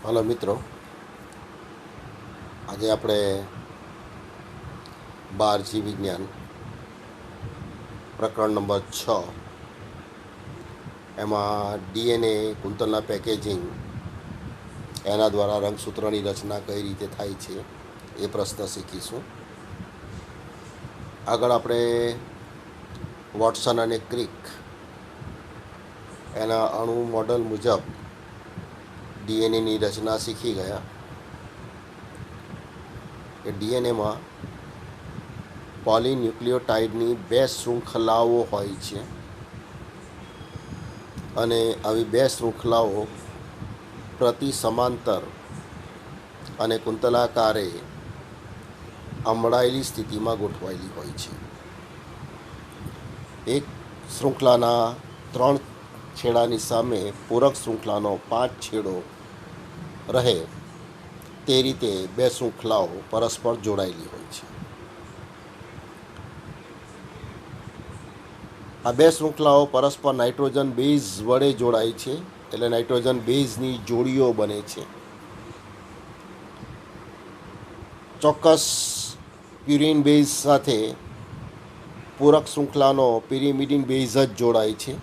Hello મિત્રો, આજે આપણે 12 વિજ્ઞાન પ્રકરણ નંબર 6 એમાં ડીએનએ કુંતલના પેકેજિંગ એના દ્વારા રંગસૂત્રની રચના કઈ રીતે થાય છે એ પ્રશ્ન શીખીશું. આગળ આપણે વોટસન અને ક્રિક એના અણુ મોડલ મુજબ ડીએનએની રચના શીખી ગયા કે ડીએનએમાં પોલીન્યુક્લિયોટાઇડની 2 શૃંખલાઓ હોય છે અને આવી 2 શૃંખલાઓ પ્રતિ સમાંતર અને કુંતલાકારે અમડાયેલી સ્થિતિમાં ગોઠવાયેલી હોય છે. એક શૃંખલાના 3 છેડાની સામે પૂરક શૃંખલાનો 5 છેડો રહે તે રીતે 2 શૃંખલાઓ પરસ્પર જોડાયેલી હોય છે. આ 2 શૃંખલાઓ પરસ્પર નાઇટ્રોજન બેઝ વડે જોડાય છે, એટલે નાઇટ્રોજન બેઝની જોડીઓ બને છે. ચોક્કસ પ્યુરિન બેઝ સાથે પૂરક શૃંખલાનો પિરિમિડિન બેઝ જ જોડાય છે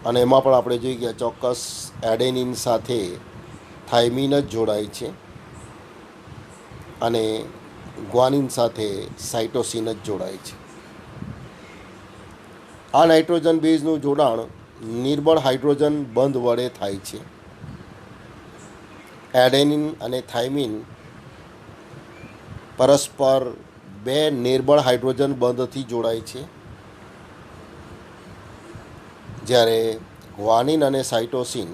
અને એમાં પણ આપણે જોઈએ કે ચોક્કસ એડેનિન સાથે થાઇમિન જ જોડાય છે અને ગ્વાનિન સાથે સાઇટોસિન જ જોડાય છે. આ નાઇટ્રોજન બેઝનું જોડાણ નિર્બળ હાઇડ્રોજન બંધ વડે થાય છે. એડેનિન અને થાઇમિન પરસ્પર 2 નિર્બળ હાઇડ્રોજન બંધથી જોડાય છે, જ્યારે ગ્વાનિન અને સાઇટોસિન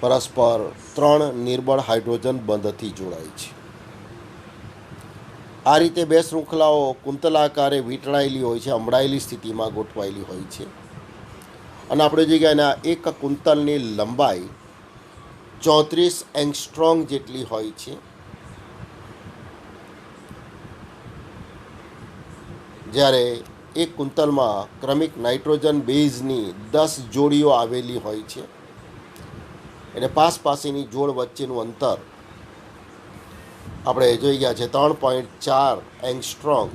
પરસ્પર 3 નિર્બળ હાઇડ્રોજન બંધથી જોડાય છે. આ રીતે 2 શૃંખલાઓ કુંતલાકારે વીંટળાયેલી હોય છે, અમડાયેલી સ્થિતિમાં ગોઠવાયેલી હોય છે અને આપણે જોઈએ કે એના એક કુંતલની લંબાઈ 34 એંગસ્ટ્રોમ જેટલી હોય છે, જ્યારે એક કુંતલમાં ક્રમિક નાઇટ્રોજન બેઝની 10 જોડીઓ આવેલી હોય છે. એટલે પાસેની જોડ વચ્ચેનું અંતર આપણે જોઈ ગયા છે 3.4 એંગસ્ટ્રોમ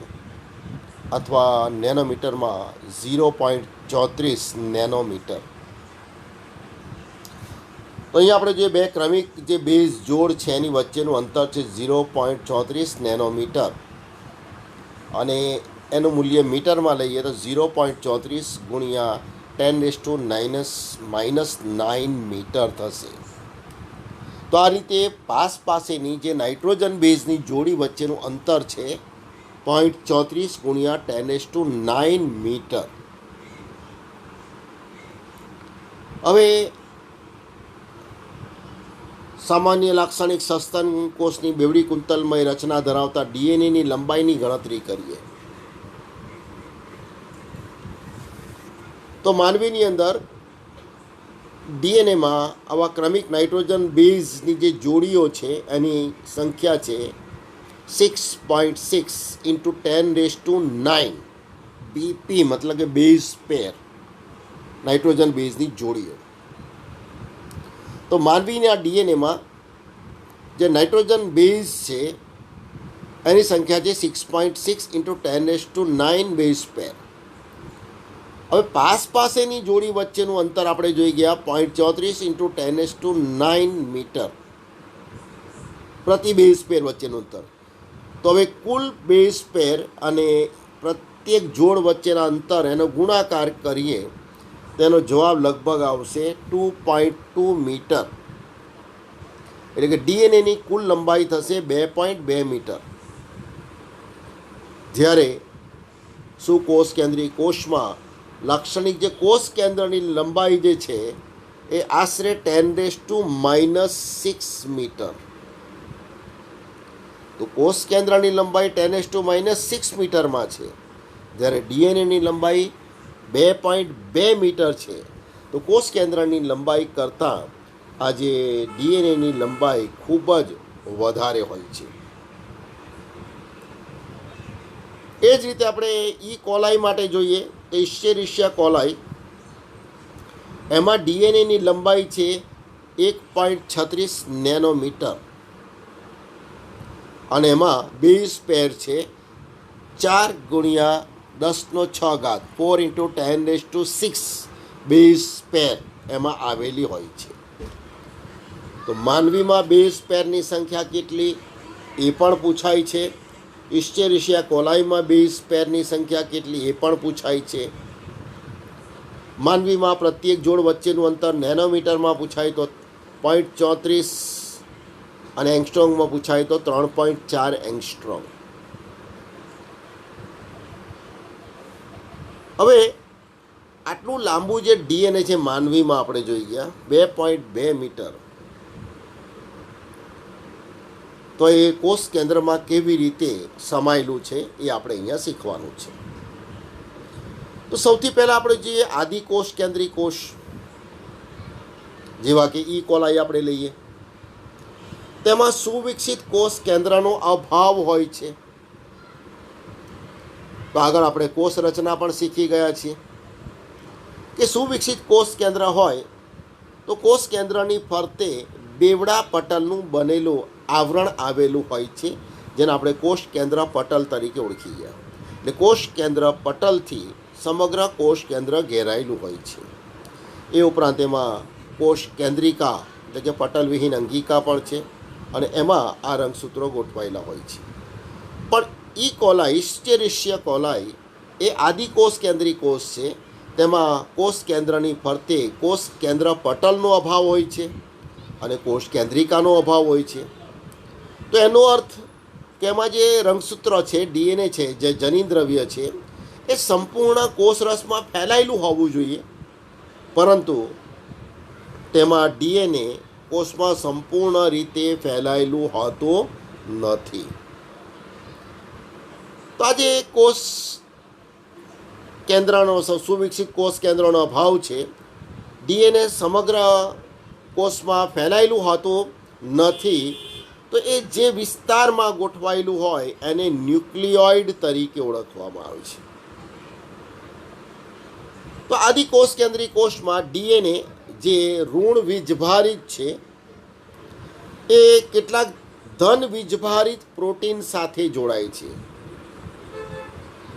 અથવા નેનોમીટરમાં 0.34 નેનોમીટર. તો અહીંયા આપણે જે 2 ક્રમિક જે બેઝ જોડ છે એની વચ્ચેનું અંતર છે 0.34 નેનોમીટર અને એનું મૂલ્ય મીટરમાં લઈએ તો 0.34 ગુણ્યા 10⁻⁻9 મીટર થશે. તો આ રીતે પાસેની જે નાઇટ્રોજન બેઝની જોડી વચ્ચેનું અંતર છે 0.34 ગુણ્યા 10⁻9 મીટર. હવે સામાન્ય લાક્ષણિક સસ્તન કોષની બેવડી કુંતલમય રચના ધરાવતા ડીએનએની લંબાઈની ગણતરી કરીએ તો માનવીની અંદર ડીએનએમાં આવા ક્રમિક નાઇટ્રોજન બેઝની જે જોડીઓ છે એની સંખ્યા છે 6.6 ઇન્ટુ 10⁻9 બીપી, મતલબ કે બેઝ પેર નાઇટ્રોજન બેઝની જોડીઓ. તો માનવીના ડીએનએમાં જે નાઇટ્રોજન બેઝ છે એની સંખ્યા છે 6.6 ઇન્ટુ 10⁻9 બેઝ પેર. હવે પાસેની જોડી વચ્ચેનું અંતર આપણે જોઈ ગયા 0.34 ઇન્ટુ 10⁻9 મીટર પ્રતિ બેઝ પેર વચ્ચેનું અંતર. તો હવે કુલ બેઝ પેર અને પ્રત્યેક જોડ વચ્ચેના અંતર એનો ગુણાકાર કરીએ તેનો જવાબ લગભગ આવશે 2.2 મીટર. એટલે કે ડીએનએની કુલ લંબાઈ થશે 2.2 મીટર. જ્યારે સુકોષ કેન્દ્રીય કોષમાં લાક્ષણિક જે કોષ કેન્દ્રની લંબાઈ જે છે એ આશરે 10⁻⁻6 મીટર. તો કોષ કેન્દ્રની લંબાઈ 10⁻⁻6 મીટરમાં છે, જ્યારે ડીએનએની લંબાઈ 2.2 મીટર છે. તો કોષ કેન્દ્રની લંબાઈ કરતાં આ જે ડીએનએની લંબાઈ ખૂબ જ વધારે હોય છે. એ જ રીતે આપણે ઈ કોલાઈ માટે જોઈએ એસ્ચેરિશિયા કોલાઈ, એમાં ડીએનએની લંબાઈ છે 1.36 નેનોમીટર અને એમાં બેઝ પેર છે 4 × 10⁶ 4 × 10⁶ બેઝ પેર એમાં આવેલી હોય છે. તો માનવીમાં બેઝ પેરની સંખ્યા કેટલી એ પણ પૂછાય છે. ઇસ્ચેરિશિયા કોલાઈમાં બેઝ પેરની સંખ્યા કેટલી એ પણ પૂછાય છે. માનવીમાં પ્રત્યેક જોડ વચ્ચેનું અંતર નેનોમીટરમાં પૂછાય તો 0.34 અને એંગસ્ટ્રોમમાં પૂછાય તો 3.4 એંગસ્ટ્રોમ. હવે આટલું લાંબુ જે ડીએનએ છે માનવીમાં આપણે જોઈ ગયા 2.2 મીટર, તો એ કોષ કેન્દ્રમાં કેવી રીતે સમાયેલું છે એ આપણે અહીંયા શીખવાનું છે. તો સૌથી પહેલાં આપણે જોઈએ આદિકોષ કેન્દ્રી કોષ, જેવા કે ઈ કોલાઈ આપણે લઈએ. તેમાં સુવિકસિત કોષ કેન્દ્રનો અભાવ હોય છે. તો આગળ આપણે કોષ રચના પણ શીખી ગયા છીએ કે સુવિકસિત કોષ કેન્દ્ર હોય તો કોષ કેન્દ્રની ફરતે બેવડા પટલનું બનેલું આવરણ આવેલું હોય છે, જેને આપણે કોષ કેન્દ્ર પટલ તરીકે ઓળખી ગયા. એટલે કોષ કેન્દ્ર પટલથી સમગ્ર કોષ કેન્દ્ર ઘેરાયેલું હોય છે. એ ઉપરાંત એમાં કોષ કેન્દ્રિકા એટલે કે પટલવિહીન અંગિકા પણ છે અને એમાં આ રંગસૂત્રો ગોઠવાયેલા હોય છે. પણ ઈ કોલાઈ, ઇસ્ચેરિશિયા કોલાઈ એ આદિકોષ કેન્દ્રી કોષ છે. તેમાં કોષ કેન્દ્રની ફરતે કોષ કેન્દ્ર પટલનો અભાવ હોય છે અને કોષ કેન્દ્રિકાનો અભાવ હોય છે. તો એનો અર્થ કે એમાં જે રંગસૂત્ર છે, ડીએનએ છે, જે જનીન દ્રવ્ય છે, એ સંપૂર્ણ કોષરસમાં ફેલાયેલું હોવું જોઈએ, પરંતુ તેમાં ડીએનએ કોષમાં સંપૂર્ણ રીતે ફેલાયેલું હોતું નથી. તો આજે કોષ કેન્દ્રનો સુવિકસિત કોષ કેન્દ્રનો અભાવ છે. ડીએનએ સમગ્ર કોષમાં ફેલાયેલું હોતું નથી. તો એ જે વિસ્તારમાં ગોઠવાયેલું હોય એને ન્યુક્લિયોઇડ તરીકે ઓળખવામાં આવે છે. તો આદિકોષ કેન્દ્રી કોષમાં ડીએનએ જે ઋણ વીજભારિત છે એ કેટલાક ધન વીજભારિત પ્રોટીન સાથે જોડાય છે.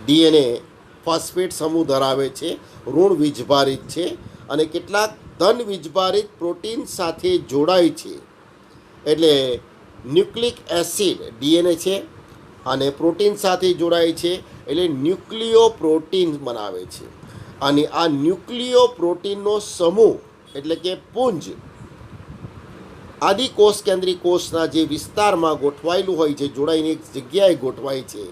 ડીએનએ ફોસ્ફેટ સમૂહ ધરાવે છે, ઋણ વીજભારિત છે અને કેટલાક ધન વીજભારિત પ્રોટીન સાથે જોડાય છે. એટલે ન્યુક્લિક એસિડ ડીએનએ છે અને પ્રોટીન સાથે જોડાય છે એટલે ન્યુક્લિયો પ્રોટીન બનાવે છે. અને આ ન્યુક્લિયો પ્રોટીનનો સમૂહ એટલે કે પુંજ આદિકોષ કેન્દ્રી કોષના જે વિસ્તારમાં ગોઠવાયેલું હોય છે, જોડાઈને એક જગ્યાએ ગોઠવાય છે,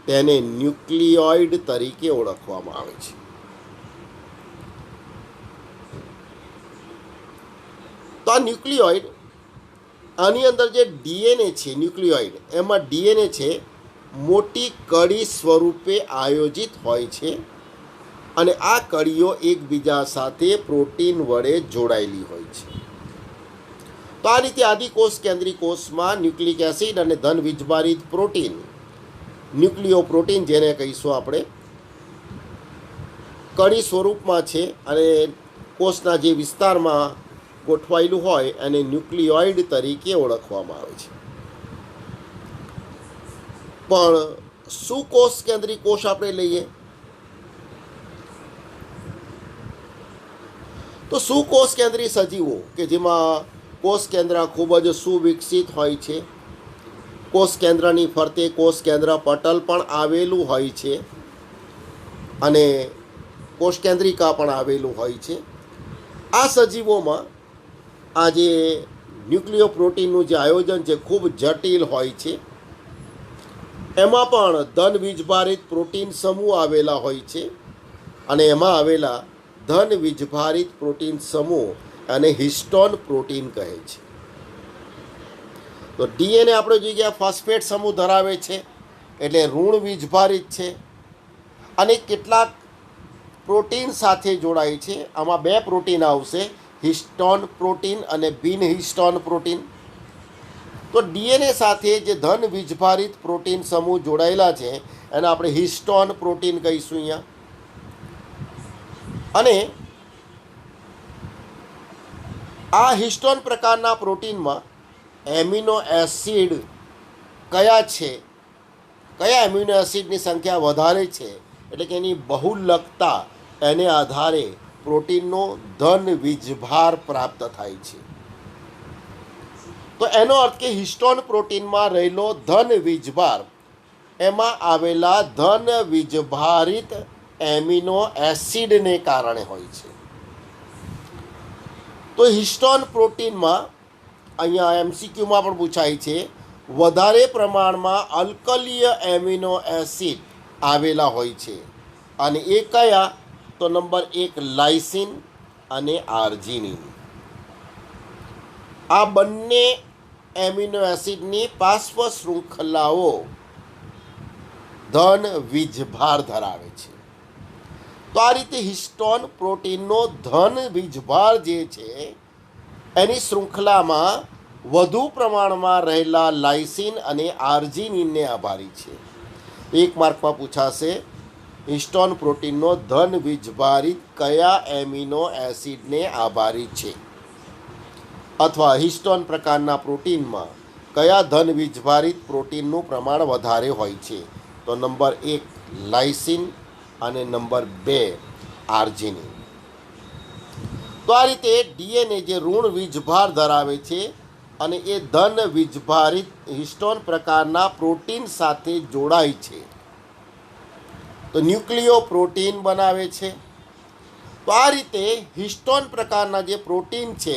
તેને ન્યુક્લિયોઇડ તરીકે ઓળખવામાં આવે છે. તો આ ન્યુક્લિયોઇડ, આની અંદર જે ડીએનએ છે ન્યુક્લિયોઇડ, એમાં ડીએનએ છે મોટી કડી સ્વરૂપે આયોજિત હોય છે અને આ કડીઓ એકબીજા સાથે પ્રોટીન વડે જોડાયેલી હોય છે. તો આ રીતે આદિકોષ કેન્દ્રી કોષમાં ન્યુક્લિક એસિડ અને ધન વીજભારિત પ્રોટીન, ન્યુક્લિયો પ્રોટીન જેને કહીશું આપણે, કડી સ્વરૂપમાં છે અને કોષના જે વિસ્તારમાં ગોઠવાયેલું હોય એને ન્યુક્લિયોઇડ તરીકે ઓળખવામાં આવે છે. પણ સુકોષ કેન્દ્રી કોષ આપણે લઈએ તો સુકોષ કેન્દ્રી સજીવો કે જેમાં કોષ કેન્દ્ર ખૂબ જ સુવિકસિત હોય છે, કોષ કેન્દ્રની ફરતે કોષ કેન્દ્ર પટલ પણ આવેલું હોય છે અને કોષ કેન્દ્રિકા પણ આવેલું હોય છે. આ સજીવોમાં આ જે ન્યુક્લિયો પ્રોટીનનું જે આયોજન છે ખૂબ જટિલ હોય છે. એમાં પણ ધન વીજભારિત પ્રોટીન સમૂહ આવેલા હોય છે અને એમાં આવેલા ધન વીજભારિત પ્રોટીન સમૂહ અને હિસ્ટોન પ્રોટીન કહે છે. તો ડીએનએ આપણે જોઈ ગયા ફોસ્ફેટ સમૂહ ધરાવે છે એટલે ઋણ વીજભારિત છે અને કેટલાક પ્રોટીન સાથે જોડાય છે. આમાં બે પ્રોટીન આવશે, હિસ્ટોન પ્રોટીન અને બિન હિસ્ટોન પ્રોટીન. તો ડીએનએ સાથે જે ધન વીજભારિત પ્રોટીન સમૂહ જોડાયેલા છે એને આપણે હિસ્ટોન પ્રોટીન કહીશું અહીંયા. અને આ હિસ્ટોન પ્રકારના પ્રોટીનમાં એમિનો એસિડ કયા છે, કયા એમિનો એસિડની સંખ્યા વધારે છે, એટલે કે એની બહુલકતા, એને આધારે પ્રોટીનનો ધન વીજભાર પ્રાપ્ત થાય છે. તો એનો અર્થ કે હિસ્ટોન પ્રોટીનમાં રહેલો ધન વીજભાર એમાં આવેલા ધન વીજભારિત એમિનો એસિડને કારણે હોય છે. તો હિસ્ટોન પ્રોટીનમાં અહીંયા એમસીક્યુમાં પણ પૂછાય છે, વધારે પ્રમાણમાં અલ્કલીય એમિનો એસિડ આવેલા હોય છે. અને એ કયા? તો નંબર 1 લાઇસિન અને આર્જિનિન. આ બંને એમિનો એસિડની પાર્શ્વ શૃંખલાઓ ધન વીજભાર ધરાવે છે. તો આ રીતે હિસ્ટોન પ્રોટીનનો ધન વીજભાર જે છે એની શૃંખલામાં વધુ પ્રમાણમાં રહેલા લાઇસિન અને આર્જિનિનને આભારી છે. 1 માર્કમાં પૂછાશે, હિસ્ટોન પ્રોટીનનો ધન વીજભારિત કયા એમિનો એસિડને આભારી છે, અથવા હિસ્ટોન પ્રકારના પ્રોટીનમાં કયા ધન વીજભારિત પ્રોટીનનું પ્રમાણ વધારે હોય છે? તો નંબર 1 લાઇસિન અને નંબર 2 આર્જિનિન. તો આ રીતે ડીએનએ જે ઋણ વીજભાર ધરાવે છે અને એ ધન વીજભારિત હિસ્ટોન પ્રકારના પ્રોટીન સાથે જોડાય છે તો ન્યુક્લિયો પ્રોટીન બનાવે છે. તો આ રીતે હિસ્ટોન પ્રકારના જે પ્રોટીન છે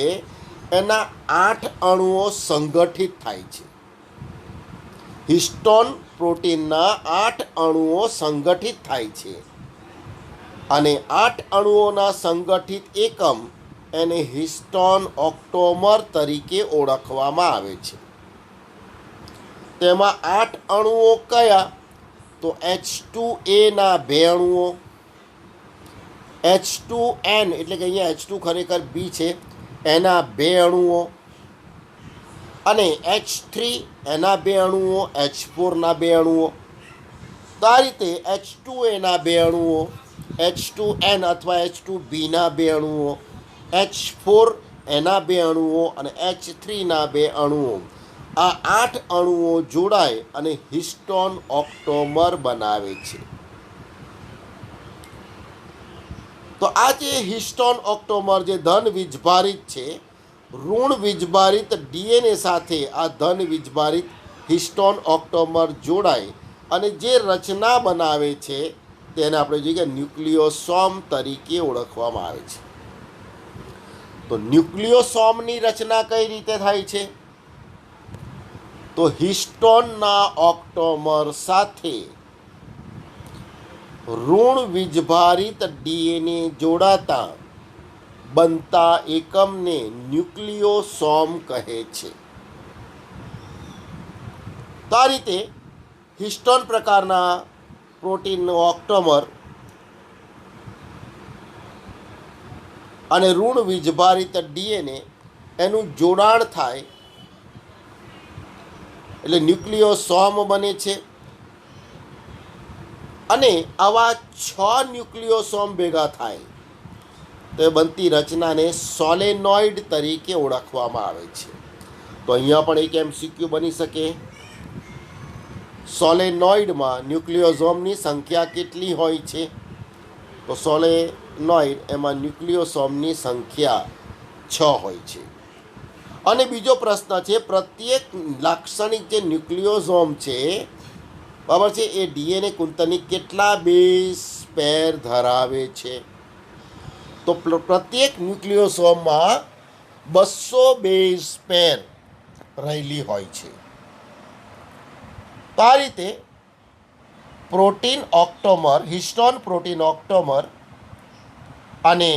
એના 8 અણુઓ સંગઠિત થાય છે. હિસ્ટોન પ્રોટીનના 8 અણુઓ સંગઠિત થાય છે અને 8 અણુઓના સંગઠિત એકમ એને હિસ્ટોન ઓક્ટોમર તરીકે ઓળખવામાં આવે છે. તેમાં 8 અણુઓ કયા? તો H2A ના 2 અણુઓ, H2N એટલે કે અહીંયા H2 ખરેખર B છે એના 2 અણુઓ, અને H3 એના 2 અણુઓ, H4ના 2 અણુઓ. તો આ રીતે H2A ના 2 અણુઓ, H2N અથવા H2Bના 2 અણુઓ, H4 એના 2 અણુઓ અને H3ના 2 અણુઓ, આ 8 અણુઓ જોડાય અને હિસ્ટોન ઓક્ટોમર બનાવે છે. તો આ જે હિસ્ટોન ઓક્ટોમર જે ધન વીજભારિત છે, ઋણ વીજભારિત ડીએનએ સાથે આ ધન વીજભારિત હિસ્ટોન ઓક્ટોમર જોડાય અને જે રચના બનાવે છે તેને આપણે જોઈએ કે ન્યુક્લિયોસોમ તરીકે ઓળખવામાં આવે છે. તો ન્યુક્લિયોસોમની રચના કઈ રીતે થાય છે? તો હિસ્ટોનના ઓક્ટોમર સાથે ઋણ વીજભારિત ડીએનએ જોડાતા બનતા એકમને ન્યુક્લિયોસોમ કહે છે. તો આ રીતે હિસ્ટોન પ્રકારના પ્રોટીનનું ઓક્ટોમર અને ઋણ વીજભારિત ડીએનએ એનું જોડાણ થાય એટલે ન્યુક્લિયોસોમ બને છે. અને આવા 6 ન્યુક્લિયોસોમ ભેગા થાય તો એ બનતી રચનાને સોલેનોઇડ તરીકે ઓળખવામાં આવે છે. તો અહીંયા પણ એક MCQ બની શકે, સોલેનોઇડમાં ન્યુક્લિયોસોમની સંખ્યા કેટલી હોય છે? તો સોલેનોઇડ એમાં ન્યુક્લિયોસોમની સંખ્યા 6 હોય છે. અને બીજો પ્રશ્ન છે, પ્રત્યેક લાક્ષણિક જે ન્યુક્લિયોસોમ છે બરાબર છે એ ડીએનએ કુંતલની કેટલા બેઝ પેર ધરાવે છે? તો પ્રત્યેક ન્યુક્લિયોસોમમાં 200 બેઝ પેર રહેલી હોય છે. તો આ રીતે પ્રોટીન ઓક્ટોમર, હિસ્ટોન પ્રોટીન ઓક્ટોમર અને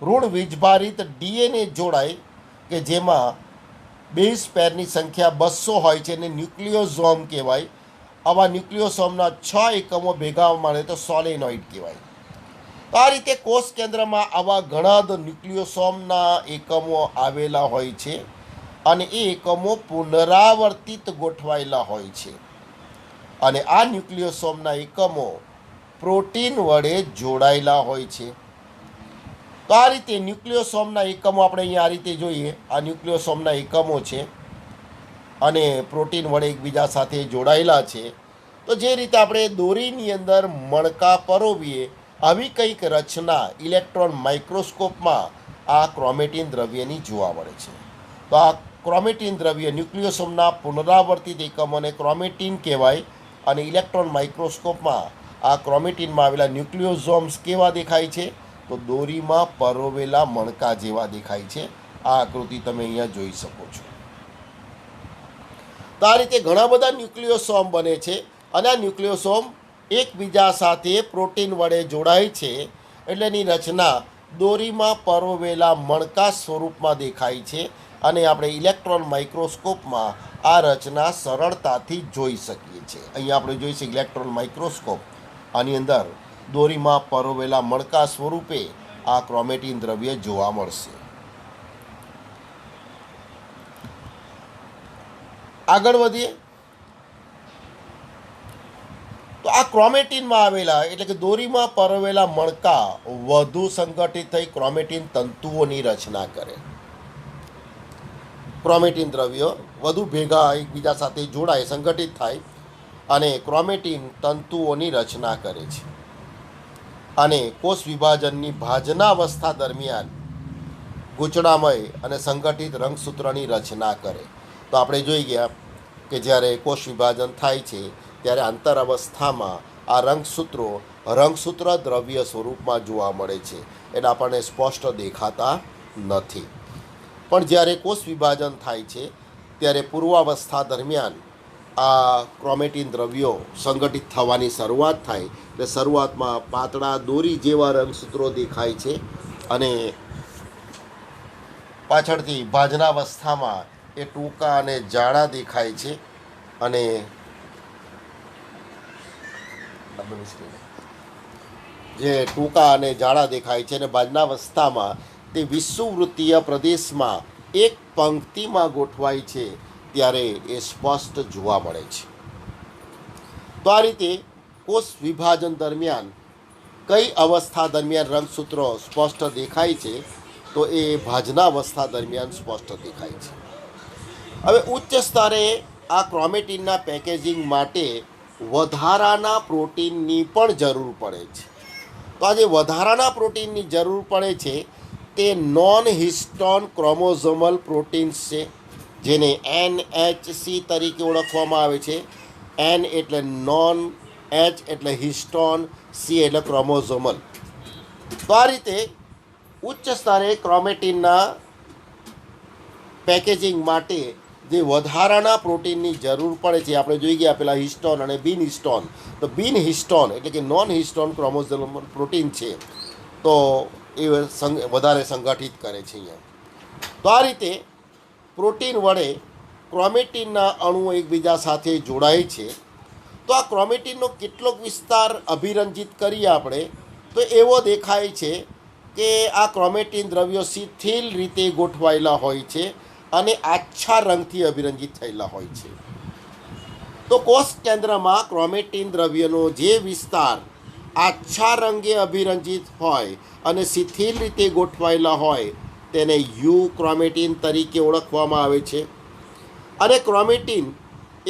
ઋણ વીજભારિત ડીએનએ જોડાય કે જેમાં બેઝ પેરની સંખ્યા 200 હોય છે અને ન્યુક્લિયોસોમ કહેવાય. આવા ન્યુક્લિયોસોમના 6 એકમો ભેગા મળે તો સોલેનોઇડ કહેવાય. તો આ રીતે કોષ કેન્દ્રમાં આવા ઘણા ન્યુક્લિયોસોમના એકમો આવેલા હોય છે અને એ એકમો પુનરાવર્તિત ગોઠવાયેલા હોય છે અને આ ન્યુક્લિયોસોમના એકમો પ્રોટીન વડે જોડાયેલા હોય છે. તો આ રીતે ન્યુક્લિયોસોમના એકમો આપણે અહીંયા આ રીતે જોઈએ. આ ન્યુક્લિયોસોમના એકમો છે અને પ્રોટીન વડે એકબીજા સાથે જોડાયેલા છે. તો જે રીતે આપણે દોરીની અંદર મણકા પરોવીએ આવી કંઈક રચના ઇલેક્ટ્રોન માઇક્રોસ્કોપમાં આ ક્રોમેટિન દ્રવ્યની જોવા મળે છે. તો આ ક્રોમેટિન દ્રવ્ય ન્યુક્લિયોસોમના પુનરાવર્તિત એકમોને ક્રોમેટિન કહેવાય અને ઇલેક્ટ્રોન માઇક્રોસ્કોપમાં આ ક્રોમેટિનમાં આવેલા ન્યુક્લિયોઝોમ્સ કેવા દેખાય છે? તો દોરીમાં પરોવેલા મણકા જેવા દેખાય છે. આ આકૃતિ તમે અહીંયા જોઈ શકો છો. તો આ રીતે ઘણા બધા ન્યુક્લિયોસોમ બને છે અને આ ન્યુક્લિયોસોમ એકબીજા સાથે પ્રોટીન વડે જોડાય છે એટલે એની રચના દોરીમાં પરોવેલા મણકા સ્વરૂપમાં દેખાય છે અને આપણે ઇલેક્ટ્રોન માઇક્રોસ્કોપમાં આ રચના સરળતાથી જોઈ શકીએ છીએ. અહીંયા આપણે જોઈશું ઇલેક્ટ્રોન માઇક્રોસ્કોપ. આની અંદર દોરીમાં પરોવેલા મણકા સ્વરૂપે આ ક્રોમેટિન દ્રવ્ય જોવા મળશે. આગળ વધીએ તો આ ક્રોમેટિનમાં આવેલા એટલે કે દોરીમાં પરોવેલા મણકા વધુ સંગઠિત થઈ ક્રોમેટિન તંતુઓની રચના કરે. ક્રોમેટિન દ્રવ્યો વધુ ભેગા એકબીજા સાથે જોડાય, સંગઠિત થાય અને ક્રોમેટિન તંતુઓની રચના કરે છે અને કોષ વિભાજનની ભાજનાવસ્થા દરમિયાન ગૂંચળામય અને સંગઠિત રંગસૂત્રની રચના કરે. તો આપણે જોઈ ગયા કે જ્યારે કોષ વિભાજન થાય છે ત્યારે આંતર અવસ્થામાં આ રંગસૂત્ર દ્રવ્ય સ્વરૂપમાં જોવા મળે છે. એટલે આપણને સ્પષ્ટ દેખાતા નથી. પણ જ્યારે કોષ વિભાજન થાય છે ત્યારે પૂર્વાવસ્થા દરમિયાન આ ક્રોમેટિન દ્રવ્યો સંગઠિત થવાની શરૂઆત થાય. એટલે શરૂઆતમાં પાતળા દોરી જેવા રંગસૂત્રો દેખાય છે અને પાછળથી ભાજનાવસ્થામાં એ ટૂંકા અને જાડા દેખાય છે અને જે ટૂંકા અને જાડા દેખાય છે અને ભાજનાવસ્થામાં તે વિષુવવૃત્તીય પ્રદેશમાં એક પંક્તિમાં ગોઠવાય છે ત્યારે એ સ્પષ્ટ જોવા મળે છે. તો આ રીતે કોષ વિભાજન દરમિયાન કઈ અવસ્થા દરમિયાન રંગસૂત્રો સ્પષ્ટ દેખાય છે? તો એ ભાજનાવસ્થા દરમિયાન સ્પષ્ટ દેખાય છે. હવે ઉચ્ચ સ્તરે આ ક્રોમેટિનના પેકેજિંગ માટે વધારાના પ્રોટીનની પણ જરૂર પડે છે. તો આ જે વધારાના પ્રોટીનની જરૂર પડે છે તે નોન હિસ્ટોન ક્રોમોઝોમલ પ્રોટીન્સ છે, જેને NHC તરીકે ઓળખવામાં આવે છે. N એટલે નોન, H એટલે હિસ્ટોન, C એટલે ક્રોમોઝોમલ. તો આ રીતે ઉચ્ચ સ્તરે ક્રોમેટિનના પેકેજિંગ માટે જે વધારાના પ્રોટીનની જરૂર પડે છે આપણે જોઈ ગયા પેલા હિસ્ટોન અને બિન હિસ્ટોન. તો બિન હિસ્ટોન એટલે કે નોન હિસ્ટોન ક્રોમોઝોમલ પ્રોટીન છે તો એ વધારે સંગઠિત કરે છે અહીંયા. તો આ રીતે પ્રોટીન વડે ક્રોમેટિનના અણુઓ એકબીજા સાથે જોડાય છે. તો આ ક્રોમેટિનનો કેટલોક વિસ્તાર અભિરંજિત કરીએ આપણે તો એવો દેખાય છે કે આ ક્રોમેટિન દ્રવ્યો શિથિલ રીતે ગોઠવાયેલા હોય છે અને આછા રંગથી અભિરંજિત થયેલા હોય છે. તો કોષ કેન્દ્રમાં ક્રોમેટિન દ્રવ્યનો જે વિસ્તાર આછા રંગે અભિરંજિત હોય અને શિથિલ રીતે ગોઠવાયેલા હોય તેને યુ ક્રોમેટિન તરીકે ઓળખવામાં આવે છે. અને ક્રોમેટિન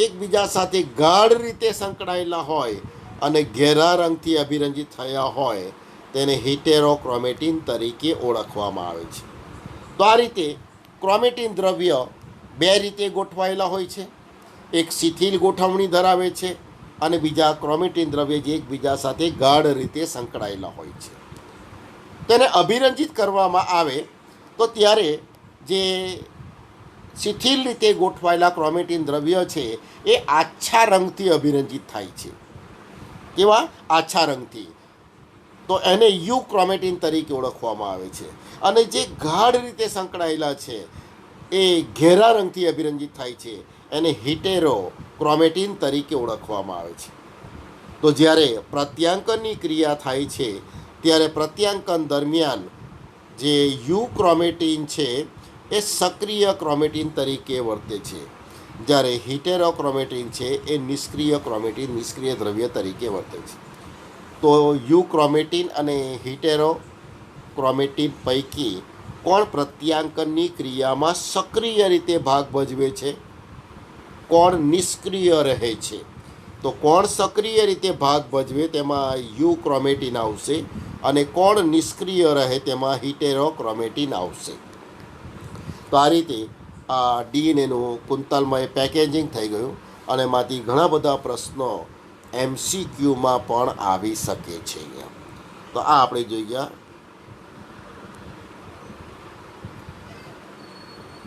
એકબીજા સાથે ગાઢ રીતે સંકળાયેલા હોય અને ઘેરા રંગથી અભિરંજિત થયા હોય તેને હિટેરોક્રોમેટિન તરીકે ઓળખવામાં આવે છે. તો આ રીતે ક્રોમેટિન દ્રવ્ય બે રીતે ગોઠવાયેલા હોય છે. એક શિથિલ ગોઠવણી ધરાવે છે અને બીજા ક્રોમેટિન દ્રવ્ય જે એકબીજા સાથે ગાઢ રીતે સંકળાયેલા હોય છે. તેને અભિરંજિત કરવામાં આવે તો ત્યારે જે શિથિલ રીતે ગોઠવાયેલા ક્રોમેટિન દ્રવ્ય છે એ આછા રંગથી અભિરંજિત થાય છે. કેવા? આછા રંગથી. તો એને યુ ક્રોમેટિન તરીકે ઓળખવામાં આવે છે. અને જે ગાઢ રીતે સંકળાયેલા છે એ ઘેરા રંગથી અભિરંજિત થાય છે એને હિટેરો ક્રોમેટિન તરીકે ઓળખવામાં આવે છે. તો જ્યારે પ્રત્યાંકનની ક્રિયા થાય છે ત્યારે પ્રત્યાંકન દરમિયાન જે યુ ક્રોમેટિન છે એ સક્રિય ક્રોમેટિન તરીકે વર્તે છે, જ્યારે હિટેરો ક્રોમેટિન છે એ નિષ્ક્રિય ક્રોમેટિન, નિષ્ક્રિય દ્રવ્ય તરીકે વર્તે છે. તો યુ ક્રોમેટિન અને હિટેરો ક્રોમેટિન પૈકી કોણ પ્રત્યાંકનની ક્રિયામાં સક્રિય રીતે ભાગ ભજવે છે, કોણ નિષ્ક્રિય રહે છે? તો કોણ સક્રિય રીતે ભાગ ભજવે તેમાં યુ ક્રોમેટિન આવશે અને કોણ નિષ્ક્રિય રહે તેમાં હિટેરોક્રોમેટિન આવશે. તો આ રીતે આ ડીએનએનું કુંતલમય પેકેજિંગ થઈ ગયું અને એમાંથી ઘણા બધા પ્રશ્નો MCQમાં પણ આવી શકે છે. તો આ આપણે જોઈ ગયા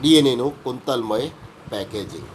ડીએનએનું કુંતલમય પેકેજિંગ.